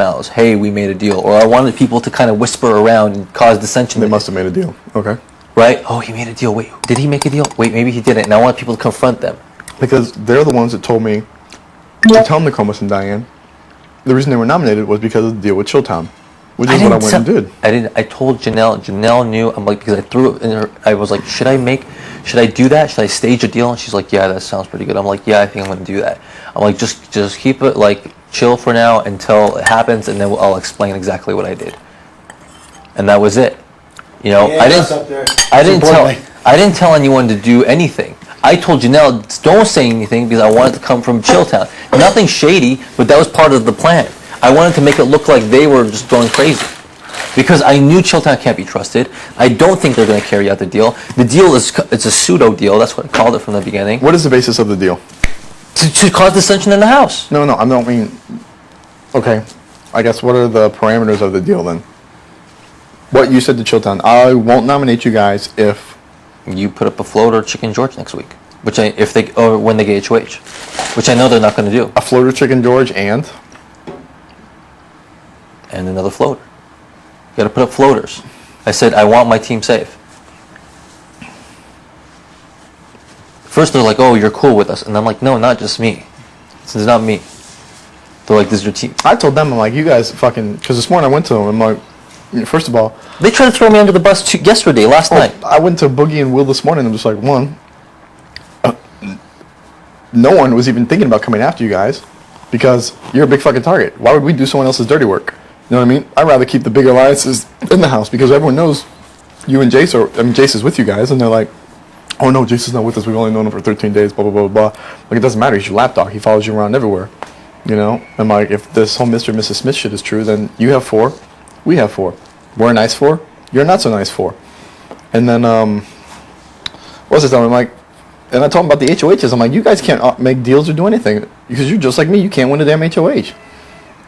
mouths, hey, we made a deal. Or I wanted people to kind of whisper around and cause dissension. They must have made a deal. Okay. Right? Oh, he made a deal. Wait, did he make a deal? Wait, maybe he didn't. And I want people to confront them. Because they're the ones that told me to tell Nokomis and Diane the reason they were nominated was because of the deal with Chilltown, which is what I went and did. I told Janelle. Janelle knew. I'm like, because I threw it in her. I was like, should I do that? Should I stage a deal? And she's like, yeah, that sounds pretty good. I'm like, yeah, I think I'm going to do that. I'm like, just keep it like chill for now until it happens, and then I'll explain exactly what I did. And that was it. You know, yeah, I didn't tell anyone to do anything. I told Janelle, don't say anything because I wanted to come from Chilltown. Nothing shady, but that was part of the plan. I wanted to make it look like they were just going crazy. Because I knew Chilltown can't be trusted. I don't think they're going to carry out the deal. The deal it's a pseudo deal. That's what I called it from the beginning. What is the basis of the deal? To cause dissension in the house. No, I don't mean... Okay, I guess what are the parameters of the deal then? What you said to Chilltown, I won't nominate you guys if... You put up a floater Chicken George next week, when they get HOH, which I know they're not going to do. A floater Chicken George and another floater. You got to put up floaters. I said I want my team safe. First they're like, oh, you're cool with us, and I'm like, no, not just me. It's not me. They're like, this is your team. I told them, I'm like, you guys fucking, because this morning I went to them, I'm like, first of all, they tried to throw me under the bus last night. I went to Boogie and Will this morning. I'm just like, no one was even thinking about coming after you guys because you're a big fucking target. Why would we do someone else's dirty work? You know what I mean? I'd rather keep the big alliances in the house because everyone knows you and Jace Jace is with you guys, and they're like, oh no, Jace is not with us. We've only known him for 13 days. Blah blah blah blah. Like it doesn't matter. He's your lapdog. He follows you around everywhere. You know? And like, if this whole Mr. and Mrs. Smith shit is true, then you have 4. We have 4. We're a nice 4. You're a not so nice 4. And then, what's this? I'm like, and I told him about the HOHs. I'm like, you guys can't make deals or do anything because you're just like me. You can't win a damn HOH.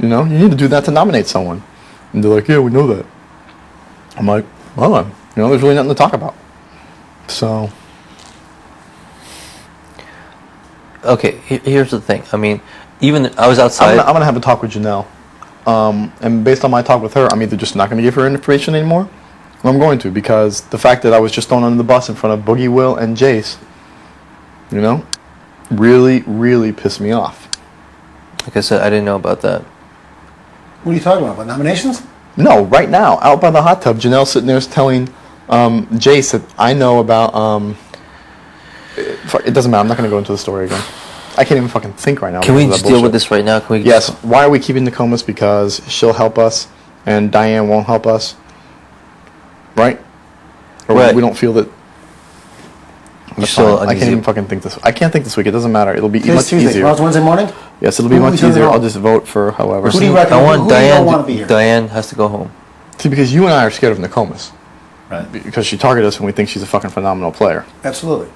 You know, you need to do that to nominate someone. And they're like, yeah, we know that. I'm like, well, you know, there's really nothing to talk about. So. Okay, here's the thing. I mean, even I was outside. I'm gonna have a talk with Janelle. And based on my talk with her, I'm either just not going to give her information anymore, or I'm going to, because the fact that I was just thrown under the bus in front of Boogie, Will, and Jace, you know, really, really pissed me off. Like I said, I didn't know about that. What are you talking about nominations? No, right now, out by the hot tub, Janelle's sitting there telling Jace that I know about, it doesn't matter, I'm not going to go into the story again. I can't even fucking think right now. Can we just deal with this right now? Can we? Yes. Why are we keeping Nokomis? Because she'll help us, and Diane won't help us. Right? Or right. We don't feel that. I can't even fucking think this. I can't think this week. It doesn't matter. It'll be much easier. Well, it's Wednesday morning. Yes, it'll be much easier. I'll just vote for however. Who do you recommend? I want Diane. Diane has to go home. See, because you and I are scared of Nokomis. Right. Because she targeted us when we think she's a fucking phenomenal player. Absolutely.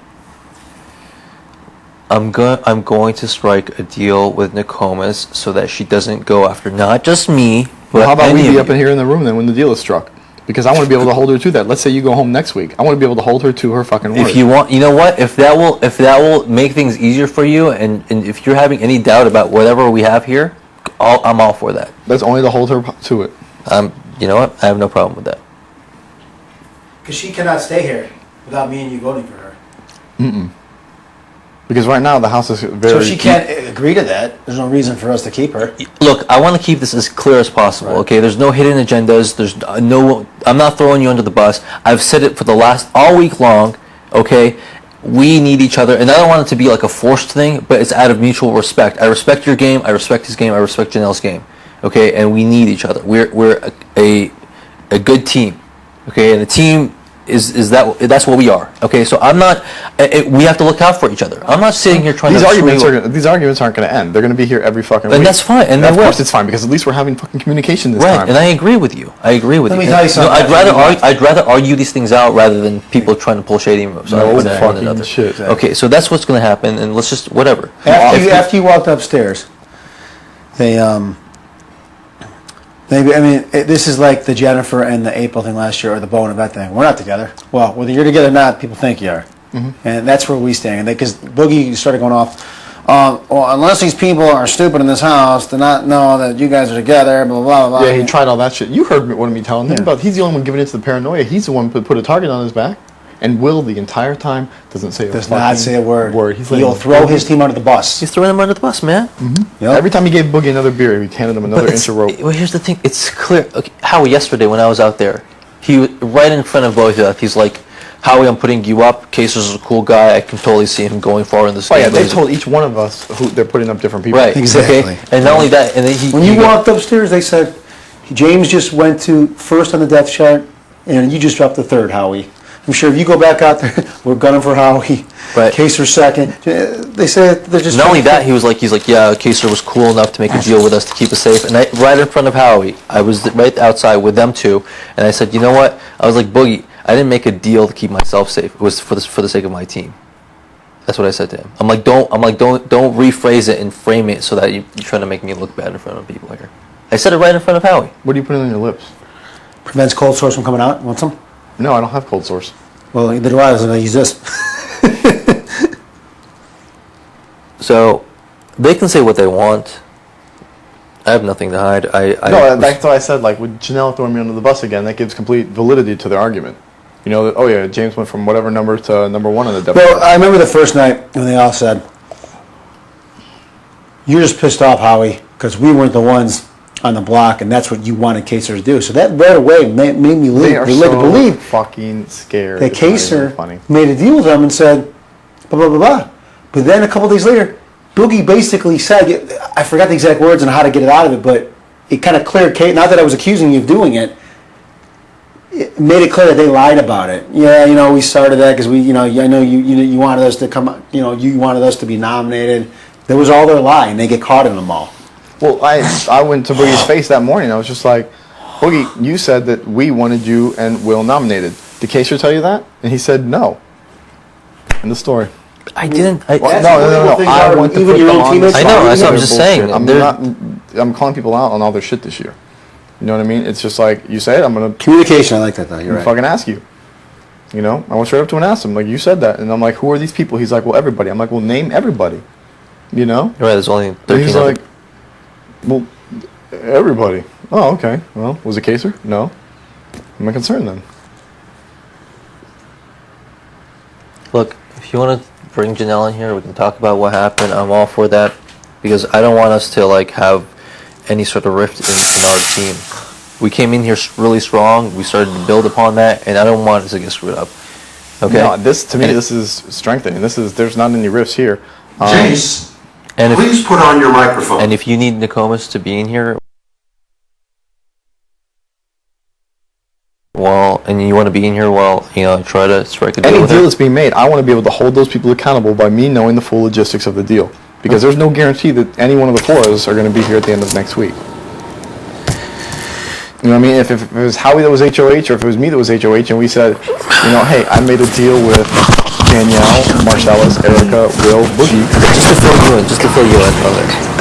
I'm going to strike a deal with Nokomis so that she doesn't go after not just me, but well, how about we be up you. in here in the room then when the deal is struck? Because I want to be able to hold her to that. Let's say you go home next week. I want to be able to hold her to her fucking word. If you want, you know what? If that will make things easier for you, and if you're having any doubt about whatever we have here, I'm all for that. That's only to hold her to it. You know what? I have no problem with that. Because she cannot stay here without me and you voting for her. Mm-mm. Because right now the house is very... So if she can't agree to that, there's no reason for us to keep her. Look, I want to keep this as clear as possible, right. Okay? There's no hidden agendas. There's no... I'm not throwing you under the bus. I've said it for all week long, okay? We need each other, and I don't want it to be like a forced thing, but it's out of mutual respect. I respect your game. I respect his game. I respect Janelle's game, okay? And we need each other. We're a good team, okay? And the team... that's what we are, okay? So I'm not. We have to look out for each other. I'm not sitting here trying these to. These arguments aren't going to end. They're going to be here every fucking week. And that's fine. And of course it's fine because at least we're having fucking communication this time. Right. And I agree with you. Let me tell you something. I'd rather argue these things out rather than people trying to pull shady moves. No fucking shit. Okay, so that's what's going to happen, and let's just whatever. After you walked upstairs, this is like the Jennifer and the April thing last year, or the Bo and Yvette thing. We're not together. Well, whether you're together or not, people think you are. Mm-hmm. And that's where we stand. Because Boogie started going off well, unless these people are stupid in this house to not know that you guys are together, blah, blah, blah. Yeah, he tried all that shit. You heard what me telling him about. He's the only one giving into the paranoia. He's the one who put a target on his back. And Will, the entire time, doesn't say a Does not say a word. He's He'll throw his team under the bus. He's throwing him under the bus, man. Yep. Every time he gave Boogie another beer, he handed him another inch of rope. Well, here's the thing. It's clear. Okay, Howie, yesterday when I was out there, he was right in front of both of us. He's like, Howie, I'm putting you up. Kaysar's a cool guy. I can totally see him going far in this Oh game. yeah, they told each one of us who they're putting up different people. Right, Exactly. Okay? And not only that, and then When you walked upstairs, they said, James just went to first on the depth chart, and you just dropped the third, Howie. I'm sure if you go back out there, we're gunning for Howie. Right. Kaysar second. They said they're just. Not only that, he's like, yeah, Kaysar was cool enough to make a deal with us to keep us safe. And right in front of Howie, I was right outside with them two, and I said, you know what? I was like, Boogie, I didn't make a deal to keep myself safe. It was for the sake of my team. That's what I said to him. Don't rephrase it and frame it so that you're trying to make me look bad in front of people here. I said it right in front of Howie. What are you putting on your lips? Prevents cold sores from coming out. Want some? No, I don't have cold sores. Well, either do I. I was going to use this. So, they can say what they want. I have nothing to hide. No, that's what I said. Like with Janelle throwing me under the bus again, that gives complete validity to their argument. You know, that, oh yeah, James went from whatever number to number one on the depth. Well, I remember the first night when they all said, "You're just pissed off, Howie, because we weren't the ones on the block, and that's what you wanted Kaysar to do." So that right away made me They are led so to believe fucking scared. that It's not even funny. Kaysar made a deal with them and said, blah, blah, blah, blah. But then a couple days later, Boogie basically said, I forgot the exact words and how to get it out of it, but it kind of cleared Kaysar. Not that I was accusing you of doing it. It made it clear that they lied about it. Yeah, we started that because I know you wanted us to come, you wanted us to be nominated. That was all their lie, and they get caught in them all. Well, I went to Boogie's face that morning. I was just like, Boogie, you said that we wanted you and Will nominated. Did Kaysar tell you that? And he said no. End the story. I didn't. Well, That's no. what people I think want to even put your them own on teammates the I know, spot. that's what I'm They're just saying. bullshit. I'm calling people out on all their shit this year. You know what I mean? It's just like, you say it, I'm going to Communication, I like that though. You're right. fucking ask you. You know? I went straight up to him and asked him, like, you said that. And I'm like, who are these people? He's like, well, everybody. I'm like, well, name everybody. You know? Right, there's only And 13 he's of like, them. well, everybody. Oh, okay. Well, was it Kaysar? No. I'm concerned then. Look, if you want to bring Janelle in here, we can talk about what happened. I'm all for that because I don't want us to have any sort of rift in our team. We came in here really strong. We started to build upon that, and I don't want us to get screwed up. Okay. No, this is strengthening. There's not any rifts here. Jace, And if, please put on your microphone. and if you need Nokomis to be in here, and you want to be in here, try to strike a deal Any with deal her. that's being made, I want to be able to hold those people accountable by me knowing the full logistics of the deal. Because there's no guarantee that any one of the four of us are going to be here at the end of next week. You know what I mean? If it was Howie that was HOH, or if it was me that was HOH, and we said, hey, I made a deal with Danielle, Marcellus, Erica, Will, Boogie. Just to fill you in, brother.